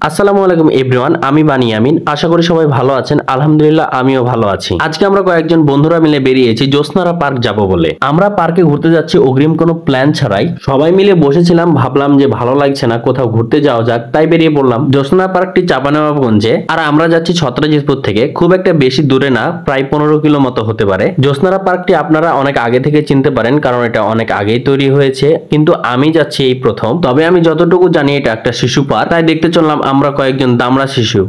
আসসালামু আলাইকুম এভরিওয়ান, আমি বানি আমিন। আশা করি সবাই ভালো আছেন। আলহামদুলিল্লাহ আমিও ভালো আছি। আজকে আমরা কয়েকজন বন্ধুরা মিলে বেরিয়েছি জ্যোৎস্নারা পার্ক যাব বলে। আমরা পার্কে ঘুরতে যাচ্ছি অগ্রিম কোনো প্ল্যান ছাড়াই। সবাই মিলে বসেছিলাম, ভাবলাম যে ভালো লাগছে না, কোথাও ঘুরতে যাওয়া যাক, তাই বেরিয়ে পড়লাম। জ্যোৎস্না পার্কটি চাঁপাইনবাবগঞ্জে, আর আমরা যাচ্ছি ছত্রজিতপুর থেকে। খুব একটা বেশি দূরে না, প্রায় 15 কিলো মতো হতে পারে। জ্যোৎস্নারা পার্কটি আপনারা অনেক আগে থেকে চিনতে পারেন, কারণ এটা অনেক আগেই তৈরি হয়েছে, কিন্তু আমি যাচ্ছি এই প্রথম। তবে আমি যতটুকু জানি এটা একটা শিশু পার্ক, তাই দেখতে চললাম আমরা কয়েকজন দামড়া শিশু।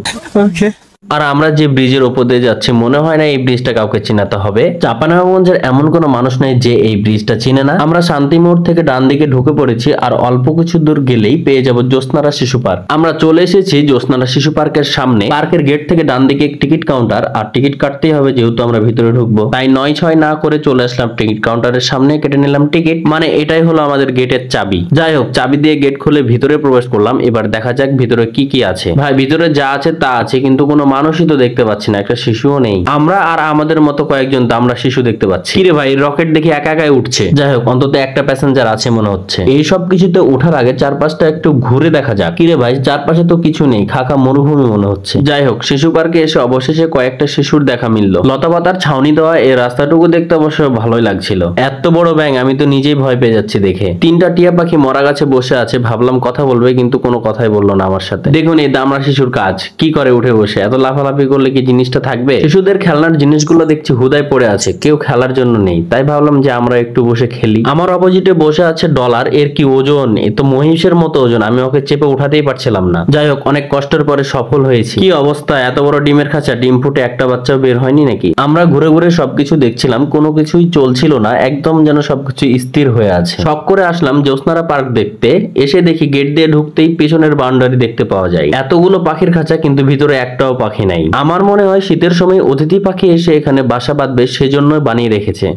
Okay. আর আমরা যে ব্রিজের উপর দিয়ে যাচ্ছি, মনে হয় না এই ব্রিজটা কাউকে চিনাতে হবে। চাঁপাইনবাবগঞ্জের এমন কোনো মানুষ নেই যে এই ব্রিজটা চিনে না। আমরা শান্তি মোড় থেকে ডান দিকে ঢুকে পড়েছি, আর অল্প কিছু দূর গেলেই পেয়ে যাব জ্যোৎস্নারা শিশু পার্ক। আমরা চলে এসেছি জ্যোৎস্নারা শিশু পার্কের সামনে। পার্কের গেট থেকে ডান দিকে টিকিট কাউন্টার, আর টিকিট কাটতেই হবে যেহেতু আমরা ভিতরে ঢুকবো, তাই 9-6 না করে চলে আসলাম টিকিট কাউন্টারের সামনে, কেটে নিলাম টিকিট। মানে এটাই হলো আমাদের গেটের চাবি। যাই হোক, চাবি দিয়ে গেট খুলে ভিতরে প্রবেশ করলাম। এবার দেখা যাক ভিতরে কি কি আছে। ভাই, ভিতরে যা আছে তা আছে, কিন্তু কোনো মানুষই তো দেখতে পাচ্ছি না, একটা শিশুও নেই। আমরা আর আমাদের মতো কয়েকজন দামড়া শিশু দেখতে পাচ্ছি। কিরে ভাই, রকেট দেখি একা একাই উঠছে। যাই হোক, অন্তত একটা প্যাসেঞ্জার আছে মনে হচ্ছে। এই সব কিছুতে ওঠার আগে চারপাশটা একটু ঘুরে দেখা যাক। কিরে ভাই, চারপাশে তো কিছু নেই, খাকা মরুভূমি মনে হচ্ছে। যাই হোক, শিশু পার্কে এসে অবশেষে কয়েকটা শিশুর দেখা মিলল। লতাপাতার ছাউনি দেওয়া এই রাস্তাটুকু দেখতে অবশ্য ভালোই লাগছিল। এত বড় ব্যাঙ, আমি তো নিজেই ভয় পেয়ে যাচ্ছি দেখে। 3টা টিয়া পাখি মরা গাছে বসে আছে, ভাবলাম কথা বলবে, কিন্তু কোনো কথাই বললো না আমার সাথে। দেখুন এই দামড়া শিশুর কাজ কি করে, উঠে বসে এত লাফালাফি করলে কি জিনিসটা থাকবে? শিশুদের খেলনার জিনিসগুলো দেখছি হুদায় পড়ে আছে, কেউ খেলার জন্য নেই, তাই ভাবলাম যে আমরা একটু বসে খেলি। আমার অপোজিটে বসে আছে ডলার। এর কি ওজন, এ তো মহিষের মতো ওজন, আমি ওকে চেপে উঠাতেই পারছিলাম না। যাই হোক, অনেক কষ্টের পরে সফল হয়েছি। কি অবস্থা, এত বড় ডিমের খাঁচা, ডিম ফুটে একটা বাচ্চাও বের হয়নি নাকি? আমরা ঘুরে ঘুরে সবকিছু দেখছিলাম, কোনো কিছুই চলছিল না, একদম যেন সবকিছু স্থির হয়ে আছে। শখ করে আসলাম জ্যোৎস্নারা পার্ক দেখতে। এসে দেখি গেট দিয়ে ঢুকতেই পেছনের বাউন্ডারি দেখতে পাওয়া যায়। এতগুলো পাখির খাঁচা, কিন্তু ভিতরে একটাও পাখি নাই। আমার মনে হয় শীতের সময় অতিথি পাখি এসে এখানে বাসা বাঁধবে, সেজন্য বানিয়ে রেখেছে।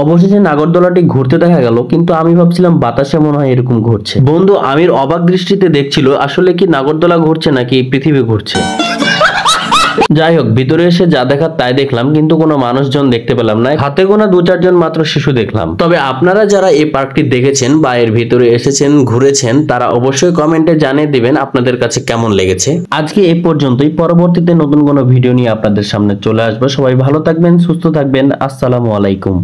অবশেষে নাগরদোলাটি ঘুরতে দেখা গেল, কিন্তু আমি ভাবছিলাম বাতাসে মনে হয় এরকম ঘুরছে। বন্ধু আমির অবাক দৃষ্টিতে দেখছিল, আসলে কি নাগরদোলা ঘুরছে নাকি পৃথিবী ঘুরছে। যাই হোক, ভিতরে এসে যা দেখার তাই দেখলাম, কিন্তু কোনো মানুষজন দেখতে পেলাম না। হাতে গোনা 2-4 জন মাত্র শিশু দেখলাম। তবে আপনারা যারা এই পার্কটি দেখেছেন বা এর ভিতরে এসেছেন, ঘুরেছেন, তারা অবশ্যই কমেন্টে জানিয়ে দিবেন আপনাদের কাছে কেমন লেগেছে। আজকে এই পর্যন্তই। পরবর্তীতে নতুন কোনো ভিডিও নিয়ে আপনাদের সামনে চলে আসবো। সবাই ভালো থাকবেন, সুস্থ থাকবেন। আসসালামু আলাইকুম।